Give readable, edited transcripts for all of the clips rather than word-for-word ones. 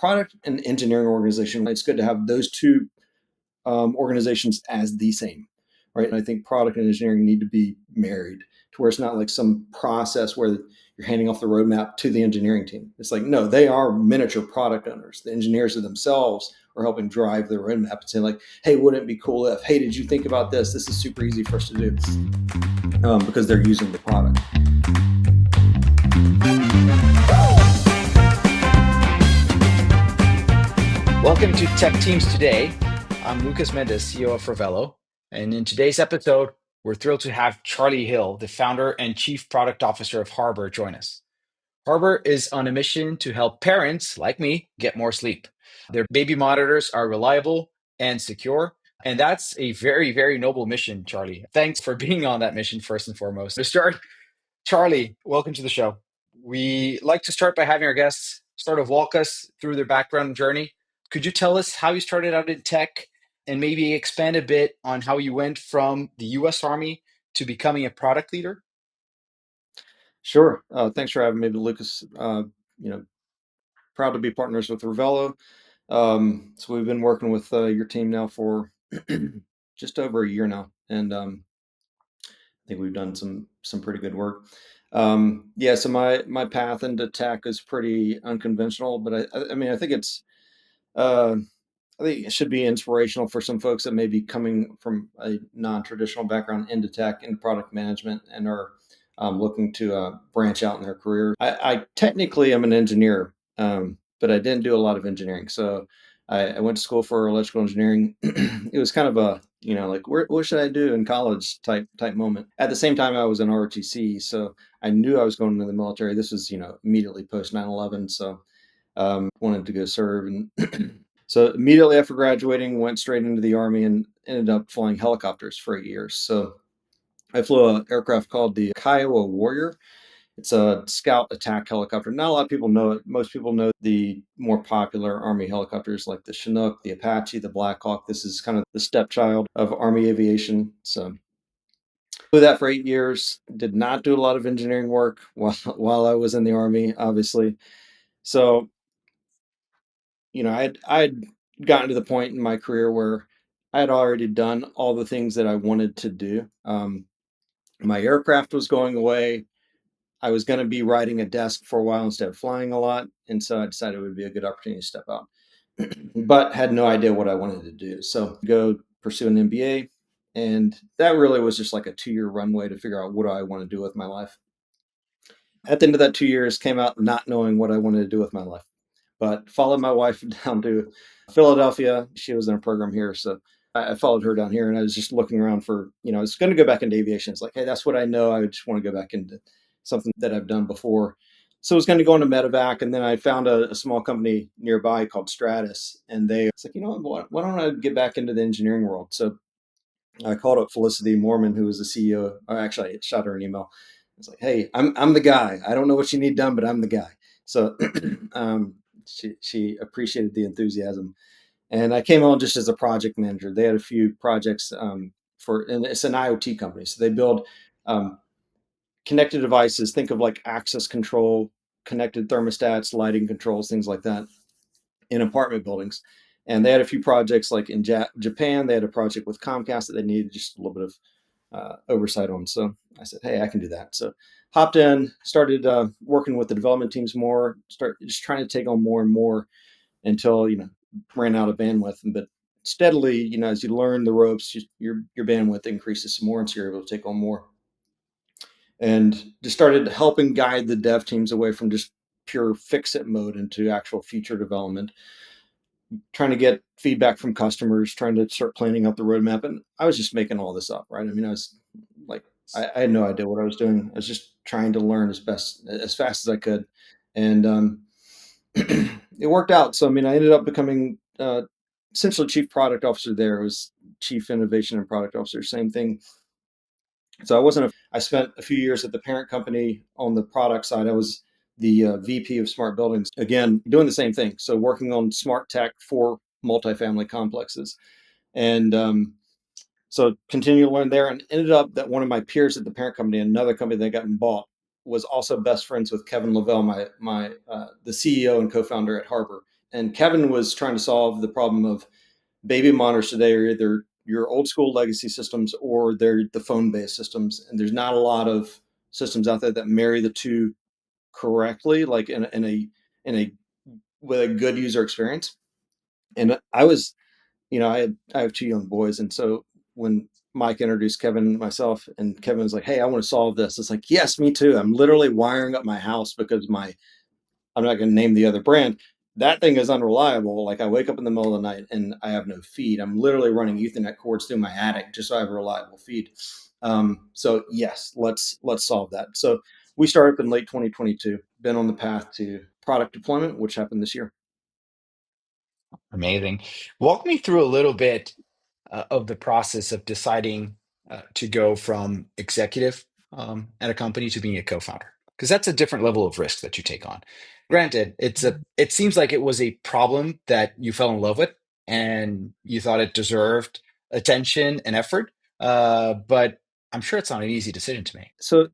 product and engineering organization, it's good to have those two organizations as the same, right? And I think product and engineering need to be married to where it's not like some process where you're handing off the roadmap to the engineering team. It's like, no, they are miniature product owners. The engineers themselves are helping drive the roadmap and saying like, hey, wouldn't it be cool if, hey, did you think about this? This is super easy for us to do because they're using the product. Welcome to Tech Teams Today. I'm Lucas Mendes, CEO of Revelo. And in today's episode, we're thrilled to have Charlie Hill, the founder and chief product officer of Harbor, join us. Harbor is on a mission to help parents like me get more sleep. Their baby monitors are reliable and secure. And that's a very, very noble mission, Charlie. Thanks for being on that mission, first and foremost. To start, Charlie, welcome to the show. We like to start by having our guests sort of walk us through their background journey. Could you tell us how you started out in tech and maybe expand a bit on how you went from the US Army to becoming a product leader? Sure. Thanks for having me, Lucas. You know, proud to be partners with Revelo. So we've been working with your team now for just over a year now, and I think we've done some pretty good work. Yeah, so my path into tech is pretty unconventional, but I mean uh, I think it should be inspirational for some folks that may be coming from a non-traditional background into tech and product management and are looking to branch out in their career. I technically am an engineer, but I didn't do a lot of engineering. So I went to school for electrical engineering. It was kind of a, like what should I do in college type moment. At the same time, I was in ROTC, so I knew I was going into the military. This was, immediately post 9/11. So wanted to go serve and so immediately after graduating, went straight into the Army and ended up flying helicopters for 8 years. So I flew an aircraft called the Kiowa Warrior. It's a scout attack helicopter. Not a lot of people know it. Most people know the more popular Army helicopters like the Chinook, the Apache, the Black Hawk. This is kind of the stepchild of Army aviation. So flew that for 8 years. Did not do a lot of engineering work while I was in the Army, obviously. So I'd gotten to the point in my career where I had already done all the things that I wanted to do. My aircraft was going away. I was going to be riding a desk for a while instead of flying a lot, and so I decided it would be a good opportunity to step out. But had no idea what I wanted to do, so go pursue an MBA, and that really was just like a 2-year runway to figure out what do I want to do with my life. At the end of that 2 years, came out not knowing what I wanted to do with my life, but followed my wife down to Philadelphia. She was in a program here, so I followed her down here, and I was just looking around for, I was going to go back into aviation. It's like, hey, that's what I know. I just want to go back into something that I've done before. So I was going to go into medevac, and then I found a small company nearby called Stratus, and it's like, why don't I get back into the engineering world? So I called up Felicity Mormon, who was the CEO. Actually, I shot her an email. It's like, hey, I'm the guy. I don't know what you need done, but I'm the guy. So she appreciated the enthusiasm, and I came on just as a project manager. They had a few projects and it's an IoT company, so they build connected devices. Think of like access control, connected thermostats, lighting controls, things like that in apartment buildings. And they had a few projects like in Japan. They had a project with Comcast that they needed just a little bit of oversight on. So I said, hey, I can do that. So hopped in, started working with the development teams more, start just trying to take on more and more until, ran out of bandwidth. But steadily, as you learn the ropes, your bandwidth increases some more, and so you're able to take on more. And just started helping guide the dev teams away from just pure fix-it mode into actual feature development, trying to get feedback from customers, trying to start planning out the roadmap. And I was just making all this up, right? I mean, I was like, I had no idea what I was doing. I was just trying to learn as fast as I could. And it worked out. So, I mean, I ended up becoming essentially chief product officer there. It was chief innovation and product officer, same thing. So I spent a few years at the parent company on the product side. I was the VP of smart buildings, again, doing the same thing. So working on smart tech for multifamily complexes. And so continued to learn there, and ended up that one of my peers at the parent company, another company that got bought, was also best friends with Kevin Lavelle, the CEO and co-founder at Harbor. And Kevin was trying to solve the problem of baby monitors today are either your old school legacy systems or they're the phone based systems. And there's not a lot of systems out there that marry the two correctly, like in a with a good user experience. And I was, I have two young boys, and so when Mike introduced Kevin and myself, and Kevin was like, "Hey, I want to solve this." It's like, "Yes, me too." I'm literally wiring up my house because my I'm not going to name the other brand. That thing is unreliable. Like I wake up in the middle of the night and I have no feed. I'm literally running Ethernet cords through my attic just so I have a reliable feed. So yes, let's solve that. So we started in late 2022. Been on the path to product deployment, which happened this year. Amazing. Walk me through a little bit of the process of deciding to go from executive at a company to being a co-founder, because that's a different level of risk that you take on. Granted, it seems like it was a problem that you fell in love with and you thought it deserved attention and effort, but I'm sure it's not an easy decision to make. So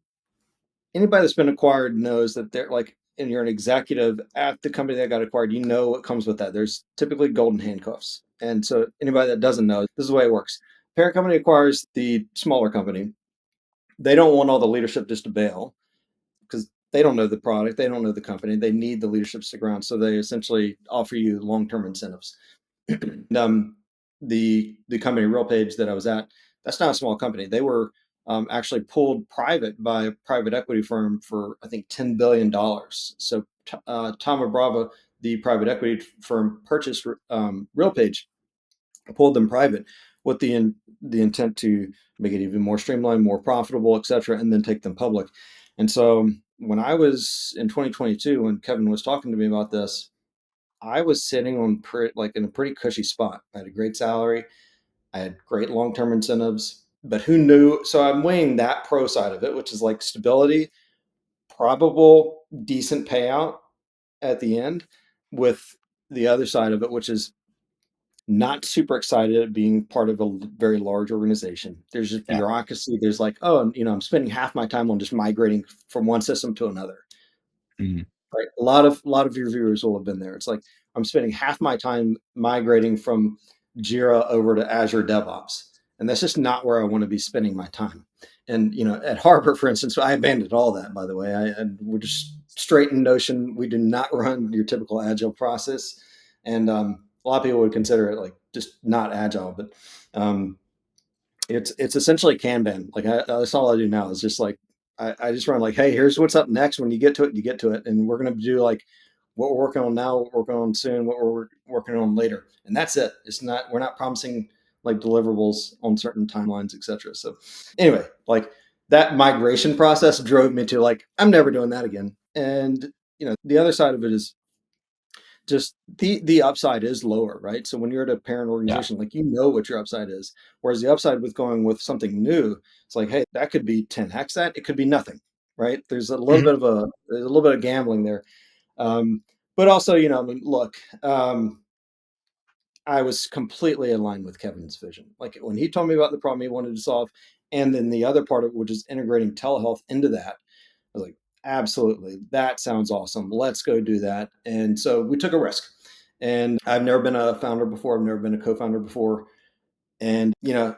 anybody that's been acquired knows that they're like, and you're an executive at the company that got acquired, you know what comes with that. There's typically golden handcuffs. And so anybody that doesn't know, this is the way it works. Parent company acquires the smaller company. They don't want all the leadership just to bail because they don't know the product, they don't know the company. They need the leadership to stick around. So they essentially offer you long-term incentives. And, the company RealPage that I was at, that's not a small company. They were actually pulled private by a private equity firm for I think $10 billion. So Tom Brava, the private equity firm, purchased RealPage, pulled them private with the intent to make it even more streamlined, more profitable, et cetera, and then take them public. And so when I was in 2022, when Kevin was talking to me about this, I was sitting on like in a pretty cushy spot. I had a great salary. I had great long-term incentives, but who knew? So I'm weighing that pro side of it, which is like stability, probable decent payout at the end, with the other side of it, which is not super excited at being part of a very large organization. There's just Yeah. bureaucracy. There's like, oh, I'm spending half my time on just migrating from one system to another. Mhm. Right. A lot of your viewers will have been there. It's like I'm spending half my time migrating from Jira over to Azure DevOps. And that's just not where I want to be spending my time. And at Harbor, for instance, I abandoned all that, by the way. We're just straight in Notion. We do not run your typical agile process. And a lot of people would consider it like just not agile, but um, it's essentially Kanban. Like that's all I do now is just like I just run like, hey, here's what's up next. When you get to it, you get to it, and we're gonna do like what we're working on now, what we're working on soon, what we're working on later, and that's it. It's not we're not promising like deliverables on certain timelines, etc. So anyway, like that migration process drove me to like I'm never doing that again. And the other side of it is just the upside is lower, right? So when you're at a parent Yeah. organization, like what your upside is. Whereas the upside with going with something new, it's like, hey, that could be 10x that, it could be nothing, right? Mhm. There's a little bit of gambling there. Um, but also, I mean, look, I was completely aligned with Kevin's vision. Like when he told me about the problem he wanted to solve, and then the other part of it, which is integrating telehealth into that, I was like, absolutely, that sounds awesome. Let's go do that. And so we took a risk. And I've never been a founder before. I've never been a co-founder before. And and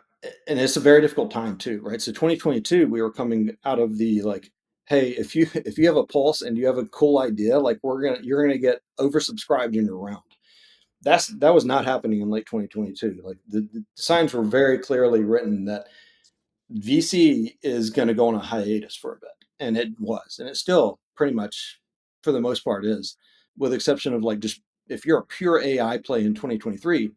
it's a very difficult time too, right? So 2022, we were coming out of the like, hey, if you have a pulse and you have a cool idea, like you're gonna get oversubscribed in your round. That was not happening in late 2022. Like the signs were very clearly written that VC is going to go on a hiatus for a bit, and it was, and it still pretty much, for the most part, is, with exception of like just if you're a pure AI play in 2023,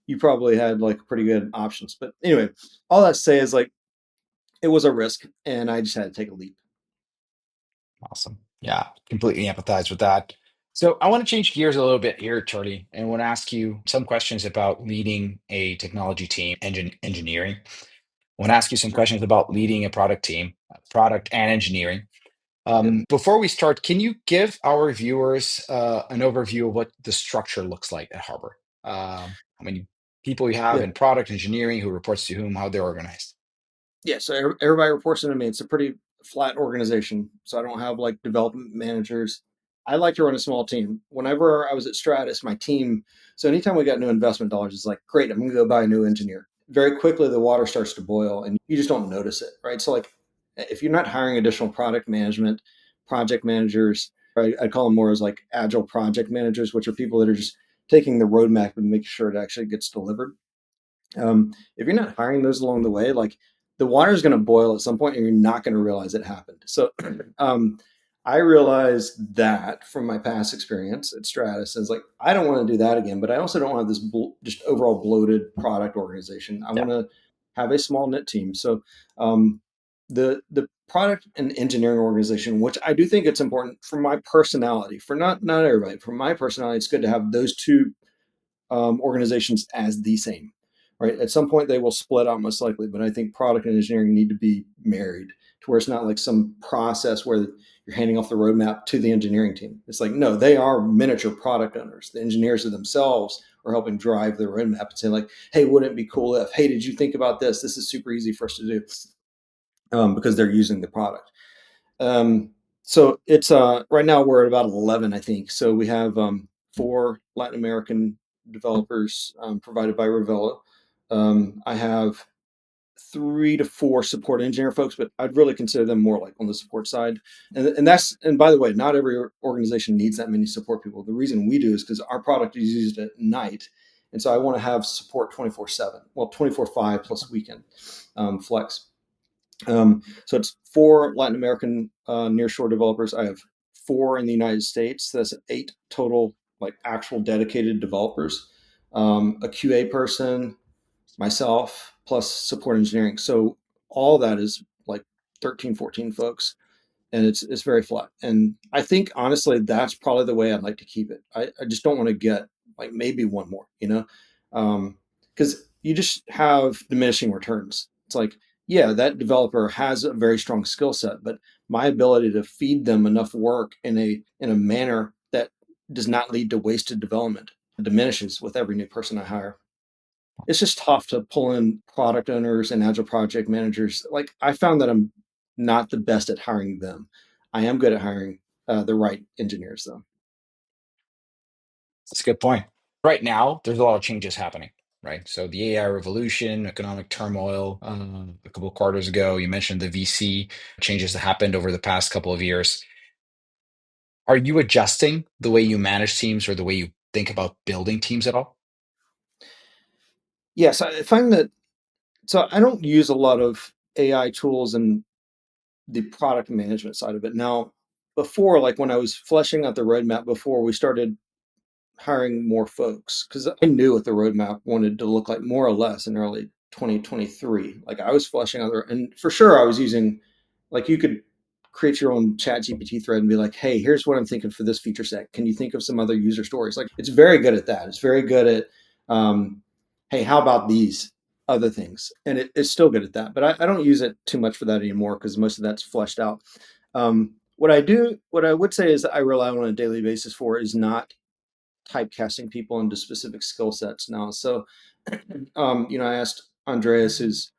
you probably had like pretty good options. But anyway, all that to say is like it was a risk, and I just had to take a leap. Awesome. Yeah, completely empathize with that. So I want to change gears a little bit here, Charlie, and want to ask you some questions about leading a technology team, engineering. I want to ask you some Sure. questions about leading a product team, product and engineering. Yep. Before we start, can you give our viewers an overview of what the structure looks like at Harbor? How many people you have Yeah. in product engineering, who reports to whom, how they're organized? Yeah. So everybody reports into me. It's a pretty flat organization. So I don't have like development managers. I like to run a small team. Whenever I was at Stratus, my team, so anytime we got new investment dollars, it's like, great, I'm going to go buy a new engineer. Very quickly, the water starts to boil and you just don't notice it, right? So, like, if you're not hiring additional product management, project managers, I call them more as like agile project managers, which are people that are just taking the roadmap and making sure it actually gets delivered. If you're not hiring those along the way, like the water is going to boil at some point and you're not going to realize it happened. So I realized that from my past experience at Stratus. It's like, I don't want to do that again, but I also don't want this just overall bloated product organization. I Yeah. want to have a small knit team. So um, the product and engineering organization, which I do think it's important for my personality, for not everybody, for my personality, it's good to have those two organizations as the same, right? At some point, they will split out most likely, but I think product and engineering need to be married to where it's not like some process where you're handing off the roadmap to the engineering team. It's like, no, they are miniature product owners. The engineers are themselves are helping drive the roadmap and saying like, hey, wouldn't it be cool if, hey, did you think about this? This is super easy for us to do because they're using the product. Um, so it's right now we're at about 11, I think. So we have four Latin American developers provided by Revelo. I have three to four support engineer folks, but I'd really consider them more like on the support side. And by the way, not every organization needs that many support people. The reason we do is because our product is used at night. And so I want to have support 24/7, well, 24/5 plus weekend flex. So it's four Latin American nearshore developers. I have four in the United States. That's eight total, like actual dedicated developers. A QA person, myself, plus support engineering. So all that is like 13, 14 folks, and it's very flat. And I think honestly, that's probably the way I'd like to keep it. I just don't want to get like maybe one more, because you just have diminishing returns. It's like, yeah, that developer has a very strong skill set, but my ability to feed them enough work in a manner that does not lead to wasted development diminishes with every new person I hire. It's just tough to pull in product owners and agile project managers. Like I found that I'm not the best at hiring them. I am good at hiring the right engineers, though. That's a good point. Right now, there's a lot of changes happening, right? So the AI revolution, economic turmoil, a couple of quarters ago, you mentioned the VC changes that happened over the past couple of years. Are you adjusting the way you manage teams or the way you think about building teams at all? Yes, I find that. So I don't use a lot of AI tools in the product management side of it. Now, before, like when I was fleshing out the roadmap before we started hiring more folks, because I knew what the roadmap wanted to look like more or less in early 2023. Like I was fleshing out, and for sure I was using, like you could create your own chat GPT thread and be like, hey, here's what I'm thinking for this feature set. Can you think of some other user stories? Like it's very good at that. It's very good at, um, hey, how about these other things? And it's still good at that, but I don't use it too much for that anymore because most of that's fleshed out. What I would say is that I rely on a daily basis for is not typecasting people into specific skill sets now. So, I asked Andreas, who's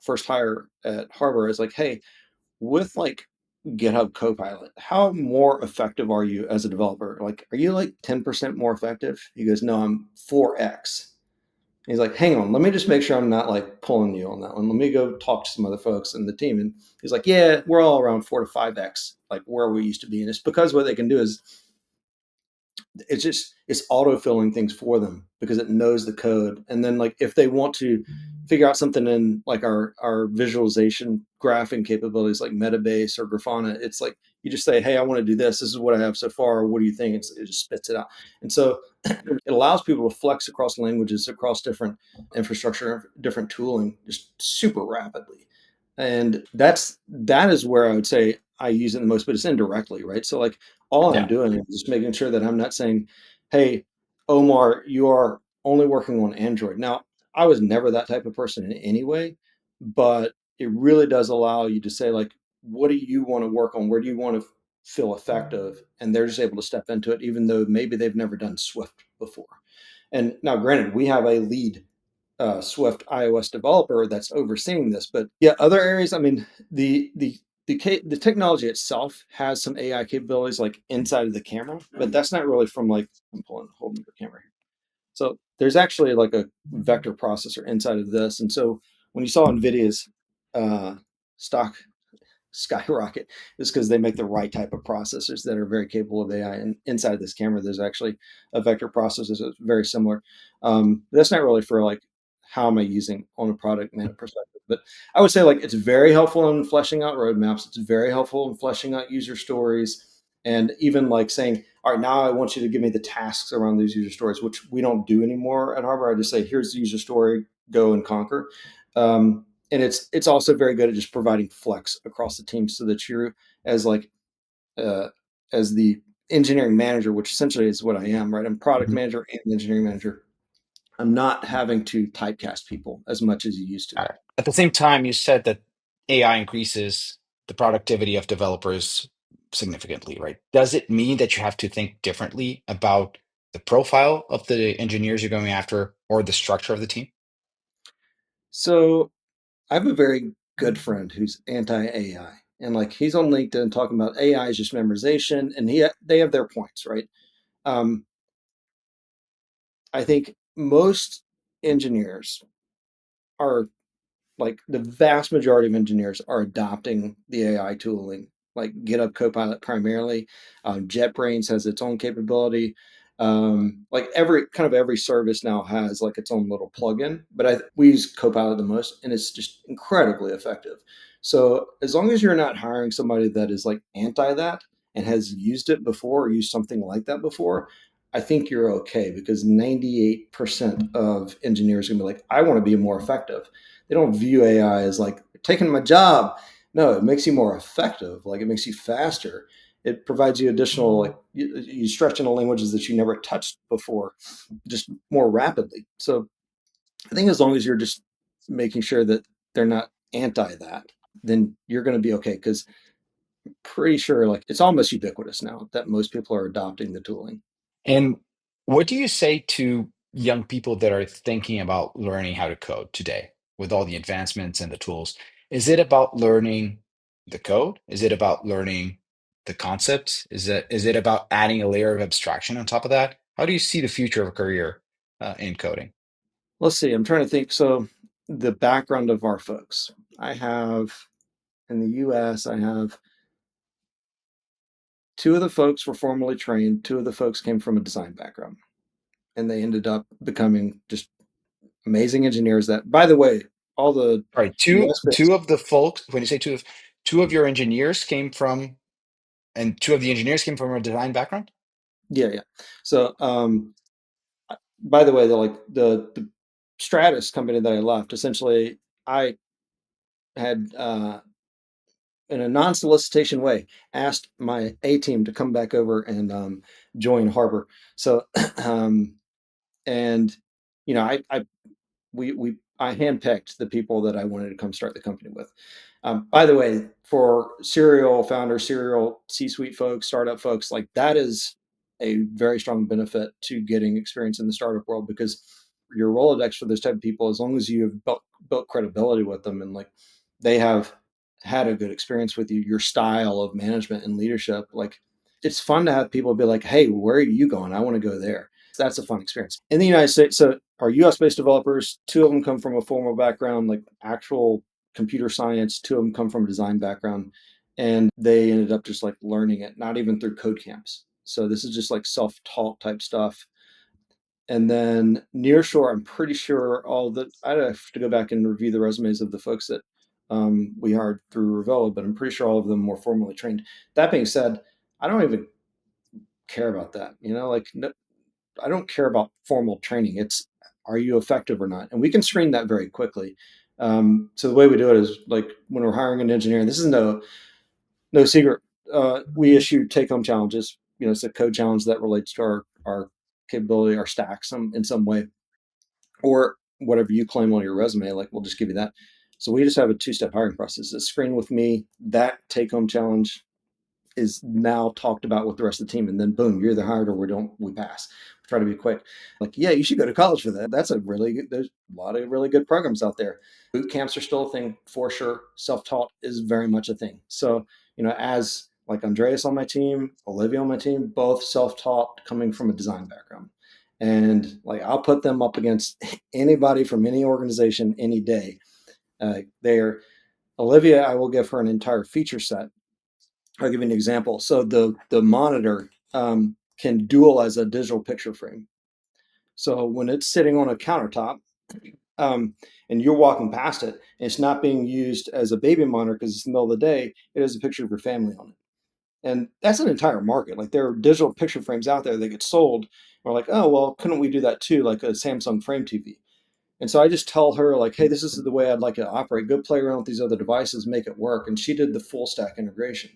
first hire at Harbor, is like, hey, with like GitHub Copilot, how more effective are you as a developer? Like, are you like 10% more effective? He goes, no, I'm 4x. He's like, hang on, let me just make sure I'm not like pulling you on that one. Let me go talk to some other folks in the team. And he's like, yeah, we're all around 4 to 5x, like where we used to be. And it's because what they can do is it's auto filling things for them because it knows the code. And then like if they want to figure out something in like our visualization graphing capabilities like Metabase or Grafana, it's like you just say, hey, I want to do this. This is what I have so far. What do you think? It just spits it out. And so it allows people to flex across languages, across different infrastructure, different tooling, just super rapidly. And that is where I would say I use it the most, but it's indirectly, right? So like all I'm Yeah. doing is just making sure that I'm not saying, hey, Omar, you are only working on Android. Now, I was never that type of person in any way, but it really does allow you to say, like, what do you want to work on? Where do you want to feel effective? And they're just able to step into it, even though maybe they've never done Swift before. And now, granted, we have a lead Swift iOS developer that's overseeing this. But yeah, other areas. I mean, the the technology itself has some AI capabilities like inside of the camera, but that's not really from like I'm holding the camera here. So there's actually like a vector processor inside of this, and so when you saw Nvidia's stock skyrocket is because they make the right type of processors that are very capable of AI. And inside of this camera, there's actually a vector processor that's very similar. That's not really for like how am I using on a product perspective, but I would say like it's very helpful in fleshing out roadmaps. It's very helpful in fleshing out user stories, and even like saying, all right, now I want you to give me the tasks around these user stories, which we don't do anymore at Harbor. I just say, here's the user story, go and conquer. And it's also very good at just providing flex across the team so that you're as like uh, as the engineering manager, which essentially is what I am, right? I'm product Mhm. manager and engineering manager. I'm not having to typecast people as much as you used to. Got it. At the same time, you said that AI increases the productivity of developers significantly, right? Does it mean that you have to think differently about the profile of the engineers you're going after or the structure of the team? So I have a very good friend who's anti AI, and like he's on LinkedIn talking about AI is just memorization, and they have their points, right? Um, I think most engineers are like the vast majority of engineers are adopting the AI tooling, like GitHub Copilot primarily. JetBrains has its own capability. Like every service now has like its own little plugin, but we use Copilot the most, and it's just incredibly effective. So as long as you're not hiring somebody that is like anti that and has used it before or used something like that before, I think you're okay because 98% of engineers are gonna be like, I want to be more effective. They don't view AI as like taking my job. No, it makes you more effective. Like it makes you faster. It provides you additional like you stretch into languages that you never touched before, just more rapidly. So I think as long as you're just making sure that they're not anti that, then you're going to be okay. Because pretty sure like it's almost ubiquitous now that most people are adopting the tooling. And what do you say to young people that are thinking about learning how to code today with all the advancements and the tools? Is it about learning the code? Is it about learning the concepts? Is it about adding a layer of abstraction on top of that? How do you see the future of a career in coding? Let's see. I'm trying to think. So the background of our folks, I have in the U.S. I have two of the folks were formally trained. Two of the folks came from a design background, and they ended up becoming just amazing engineers. That, by the way, all the All right, two U.S. two based, of the folks, when you say two of your engineers came from, and two of the engineers came from a design background? yeah, yeah. So, by the way, the Stratus company that I left, essentially, I had in a non-solicitation way asked my A team to come back over and join Harbor. So, um, and I I handpicked the people that I wanted to come start the company with. By the way, for serial founders, serial C-suite folks, startup folks, like that is a very strong benefit to getting experience in the startup world because your Rolodex for those type of people, as long as you have built credibility with them and like they have had a good experience with you, your style of management and leadership, like it's fun to have people be like, hey, where are you going? I want to go there. That's a fun experience. In the United States, so our US based developers, two of them come from a formal background, like actual computer science, two of them come from a design background, and they ended up just like learning it, not even through code camps. So this is just like self taught type stuff. And then nearshore, I'm pretty sure all the I'd have to go back and review the resumes of the folks that we hired through Revelo, but I'm pretty sure all of them were formally trained. That being said, I don't even care about that. Like no, I don't care about formal training. It's are you effective or not, and we can screen that very quickly. So the way we do it is like when we're hiring an engineer. This is no secret. We issue take home challenges. It's a code challenge that relates to our capability, our stack, in some way, or whatever you claim on your resume. Like we'll just give you that. So we just have a two-step hiring process. A screen with me, that take home challenge, is now talked about with the rest of the team, and then boom, you're either hired or we pass. Try to be quick. Like, yeah, you should go to college for that. That's a really good, there's a lot of really good programs out there. Boot camps are still a thing for sure. Self-taught is very much a thing. So, as like Andreas on my team, Olivia on my team, both self-taught coming from a design background. And like I'll put them up against anybody from any organization any day. They're Olivia, I will give her an entire feature set. I'll give you an example. So the monitor can dual as a digital picture frame. So when it's sitting on a countertop, um, and you're walking past it, and it's not being used as a baby monitor because it's the middle of the day, it has a picture of your family on it. And that's an entire market. Like there are digital picture frames out there that get sold. We're like, oh well, couldn't we do that too, like a Samsung Frame TV? And so I just tell her like, hey, this is the way I'd like to operate. Go play around with these other devices, make it work. And she did the full stack integration.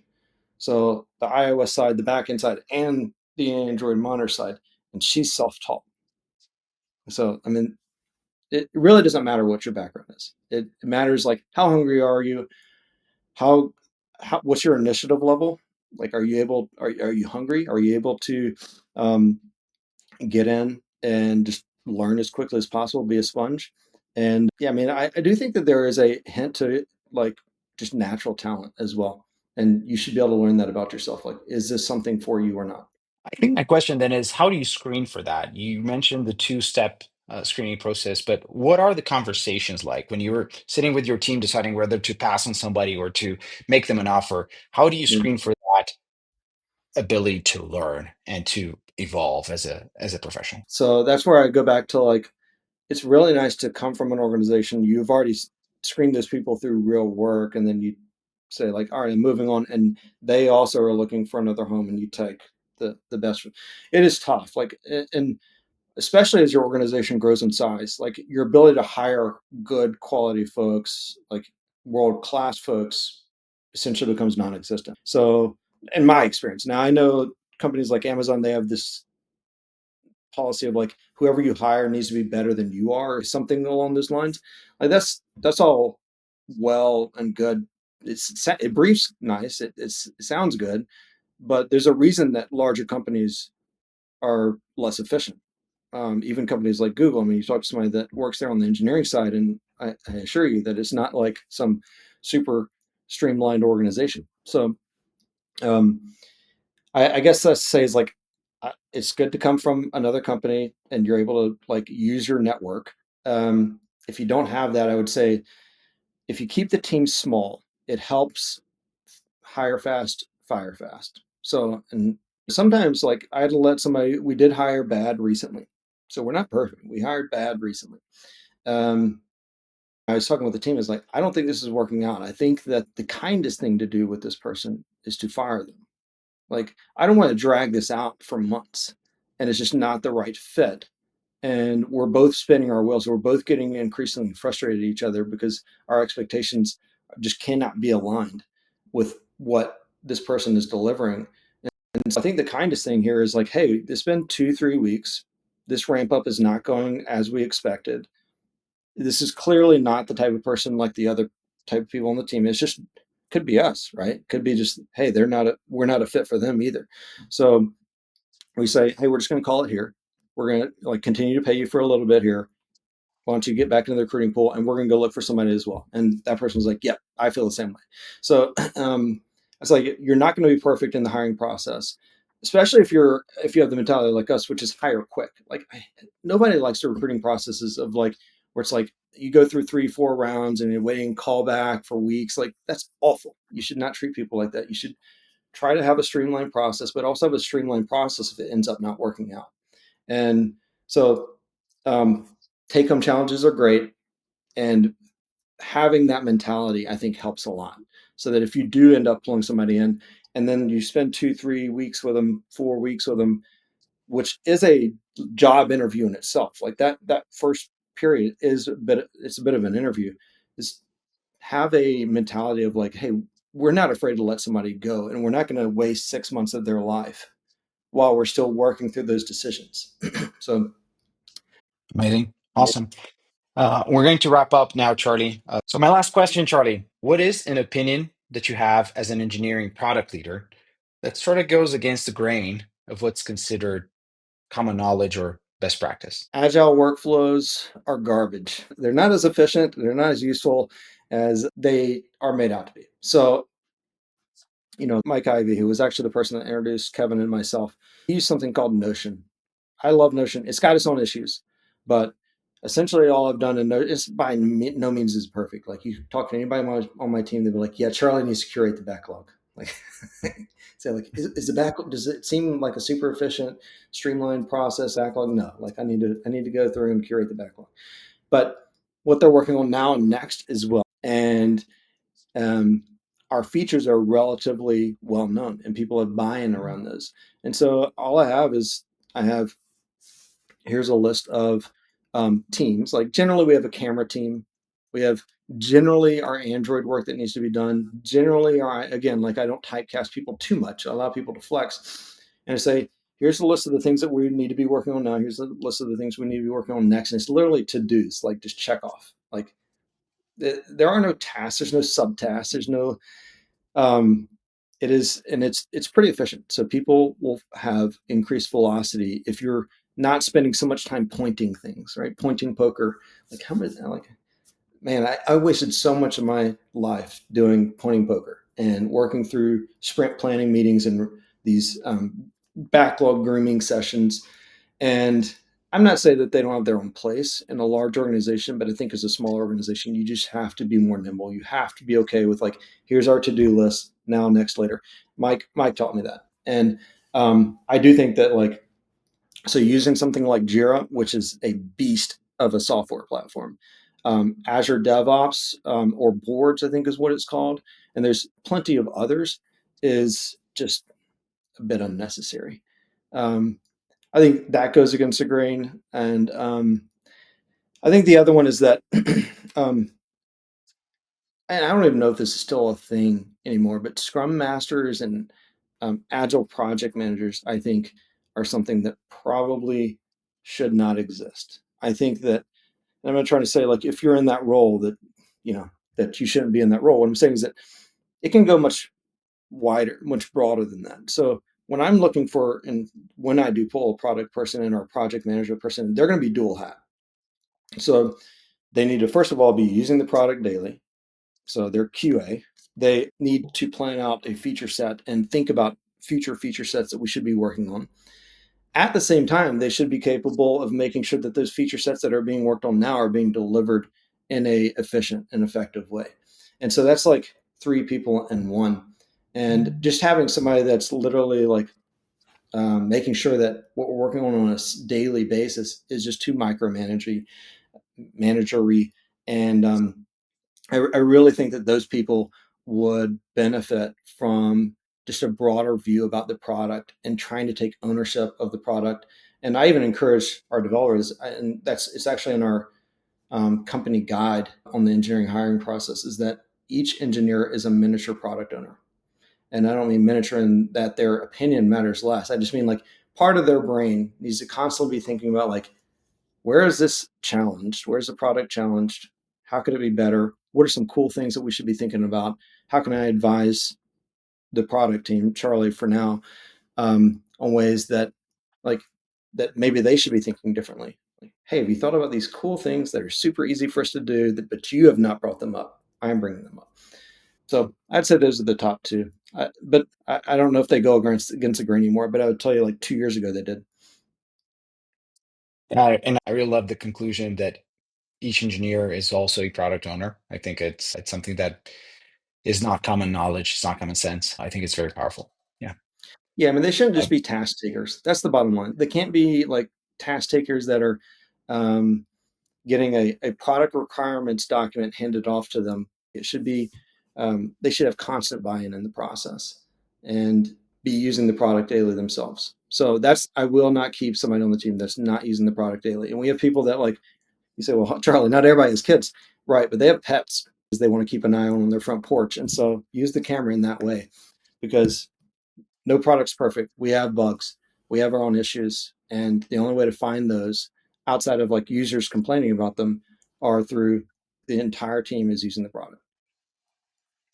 So the iOS side, the backend side, and the Android monitor side, and she's self-taught. So I mean, it really doesn't matter what your background is. It matters like how hungry are you, how what's your initiative level? Like, are you hungry? Are you able to um, get in and just learn as quickly as possible, be a sponge? And yeah, I mean, I do think that there is a hint to like just natural talent as well. And you should be able to learn that about yourself. Like, is this something for you or not? I think my question then is, how do you screen for that? You mentioned the two-step screening process, but what are the conversations like when you're sitting with your team deciding whether to pass on somebody or to make them an offer? How do you Yeah. screen for that ability to learn and to evolve as a professional? So that's where I go back to like, it's really nice to come from an organization. You've already screened those people through real work, and then you say like, all right, I'm moving on, and they also are looking for another home, and you take the best. It is tough, like, and especially as your organization grows in size, like your ability to hire good quality folks, like world class folks, essentially becomes non-existent. So, in my experience, now I know companies like Amazon, they have this policy of like whoever you hire needs to be better than you are, or something along those lines. Like that's all well and good. It briefs nice. It sounds good, but there's a reason that larger companies are less efficient. Even companies like Google. I mean, you talk to somebody that works there on the engineering side, and I assure you that it's not like some super streamlined organization. So um, I guess that says like it's good to come from another company and you're able to like use your network. If you don't have that, I would say if you keep the team small, it helps hire fast, fire fast. So, and sometimes like I had to let somebody, we did hire bad recently. So we're not perfect. We hired bad recently. Um, I was talking with the team, is like, I don't think this is working out. I think that the kindest thing to do with this person is to fire them. Like, I don't want to drag this out for months and it's just not the right fit. And we're both spinning our wheels. We're both getting increasingly frustrated at each other because our expectations just cannot be aligned with what this person is delivering. And so I think the kindest thing here is like, hey, it's been 2, 3 weeks. This ramp up is not going as we expected. This is clearly not the type of person like the other type of people on the team. It's just could be us, right? Could be just, hey, we're not a fit for them either. So we say, hey, we're just going to call it here. We're going to like continue to pay you for a little bit here. Why don't you get back into the recruiting pool, and we're going to go look for somebody as well. And that person's like, yep, I feel the same way. So it's like you're not going to be perfect in the hiring process, especially if you have the mentality like us, which is hire quick. Like nobody likes the recruiting processes of like where it's like you go through 3, 4 rounds and you're waiting callback for weeks. Like that's awful. You should not treat people like that. You should try to have a streamlined process, but also have a streamlined process if it ends up not working out. And so um, take home challenges are great. And having that mentality, I think, helps a lot. So that if you do end up pulling somebody in and then you spend 2, 3 weeks with them, 4 weeks with them, which is a job interview in itself, like that first period it's a bit of an interview, is have a mentality of like, hey, we're not afraid to let somebody go and we're not going to waste 6 months of their life while we're still working through those decisions. So Amazing. yeah. Awesome. We're going to wrap up now, Charlie. So my last question, Charlie, what is an opinion that you have as an engineering product leader That sort of goes against the grain of what's considered common knowledge or best practice. Agile workflows are garbage. They're not as efficient, they're not as useful as they are made out to be. So, Mike Ivey, who was actually the person that introduced Kevin and myself, he used something called Notion. I love Notion. It's got its own issues, but essentially all I've done, and it's by no means is perfect. Like you talk to anybody on my team, they'll be like, "Yeah, Charlie needs to curate the backlog." Like, say, like, is the backlog? Does it seem like a super efficient, streamlined process backlog? No. Like, I need to go through and curate the backlog. But what they're working on now and next is well, and um, our features are relatively well known, and people have buy-in around those. And so all I have is I have here's a list of teams. Like generally, we have a camera team. We have generally our Android work that needs to be done. Generally, again, like I don't typecast people too much. I allow people to flex, and I say, here's the list of the things that we need to be working on now. Here's the list of the things we need to be working on next. And it's literally to dos, like just check off. Like there are no tasks. There's no subtasks. There's no um, it is, and it's pretty efficient. So people will have increased velocity if you're not spending so much time pointing things, right? Pointing poker. Like how many? Like man, I wasted so much of my life doing pointing poker and working through sprint planning meetings and these backlog grooming sessions. And I'm not saying that they don't have their own place in a large organization, but I think as a small organization, you just have to be more nimble. You have to be okay with like, here's our to-do list now, next, later. Mike taught me that, and I do think that like so using something like Jira, which is a beast of a software platform, Azure DevOps or Boards, I think is what it's called, and there's plenty of others, is just a bit unnecessary. Um, I think that goes against the grain. And I think the other one is that, um, and I don't even know if this is still a thing anymore, but Scrum Masters and Agile project managers, I think, are something that probably should not exist. I think that, and I'm not trying to say like if you're in that role that, you know, that you shouldn't be in that role. What I'm saying is that it can go much wider, much broader than that. So when I'm looking for, and when I do pull a product person in or a project manager person, they're going to be dual hat. So they need to, first of all, be using the product daily. So they're QA. They need to plan out a feature set and think about future feature sets that we should be working on. At the same time, they should be capable of making sure that those feature sets that are being worked on now are being delivered in a efficient and effective way. And so that's like three people in one. And just having somebody that's literally like making sure that what we're working on a daily basis is just too micromanagery, managery, and I really think that those people would benefit from just a broader view about the product and trying to take ownership of the product. And I even encourage our developers, and it's actually in our company guide on the engineering hiring process, is that each engineer is a miniature product owner. And I don't mean miniature in that their opinion matters less. I just mean like part of their brain needs to constantly be thinking about like, where is this challenged? Where's the product challenged? How could it be better? What are some cool things that we should be thinking about? How can I advise the product team, Charlie, for now, on ways that like that maybe they should be thinking differently? Like, hey, have you thought about these cool things that are super easy for us to do, but you have not brought them up? I'm bringing them up. So I'd say those are the top two. But I don't know if they go against the grain anymore. But I would tell you, like 2 years ago, they did. And I really love the conclusion that each engineer is also a product owner. I think it's something that is not common knowledge. It's not common sense. I think it's very powerful. Yeah. Yeah, I mean, they shouldn't Uh, just be task takers. That's the bottom line. They can't be like task takers that are um, getting a product requirements document handed off to them. It should be, they should have constant buy-in in the process and be using the product daily themselves. So I will not keep somebody on the team that's not using the product daily. And we have people that like, you say, well, Charlie, not everybody has kids, right? But they have pets because they want to keep an eye on their front porch. And so use the camera in that way because no product's perfect. We have bugs. We have our own issues. And the only way to find those outside of like users complaining about them are through the entire team is using the product.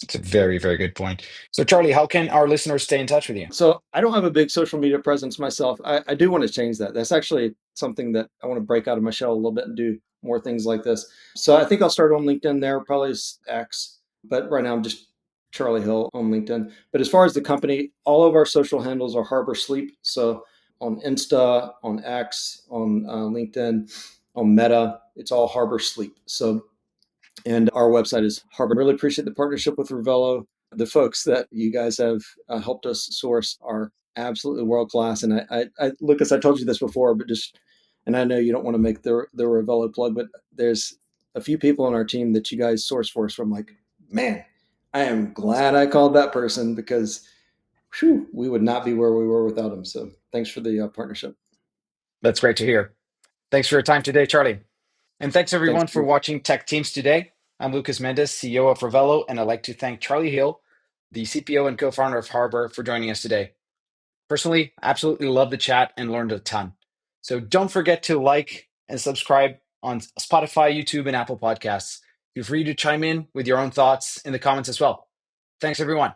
It's a very, very good point. So, Charlie, how can our listeners stay in touch with you? So I don't have a big social media presence myself. I do want to change that. That's actually something that I want to break out of my shell a little bit and do more things like this. So I think I'll start on LinkedIn there, probably as X, but right now I'm just Charlie Hill on LinkedIn. But as far as the company, all of our social handles are Harbor Sleep. So on Insta, on X, on LinkedIn, on Meta, it's all Harbor Sleep. So and our website is Harbor. Really appreciate the partnership with Revelo. The folks that you guys have helped us source are absolutely world class. And Lucas, I told you this before, but just, and I know you don't want to make the Revelo plug, but there's a few people on our team that you guys source for us from. Like, man, I am glad I called that person because whew, we would not be where we were without them. So thanks for the partnership. That's great to hear. Thanks for your time today, Charlie. And thanks Thanks. everyone for watching Tech Teams today. I'm Lucas Mendes, CEO of Revelo, and I'd like to thank Charlie Hill, the CPO and co-founder of Harbor, for joining us today. Personally, absolutely love the chat and learned a ton. So don't forget to like and subscribe on Spotify, YouTube, and Apple Podcasts. Feel free to chime in with your own thoughts in the comments as well. Thanks, everyone.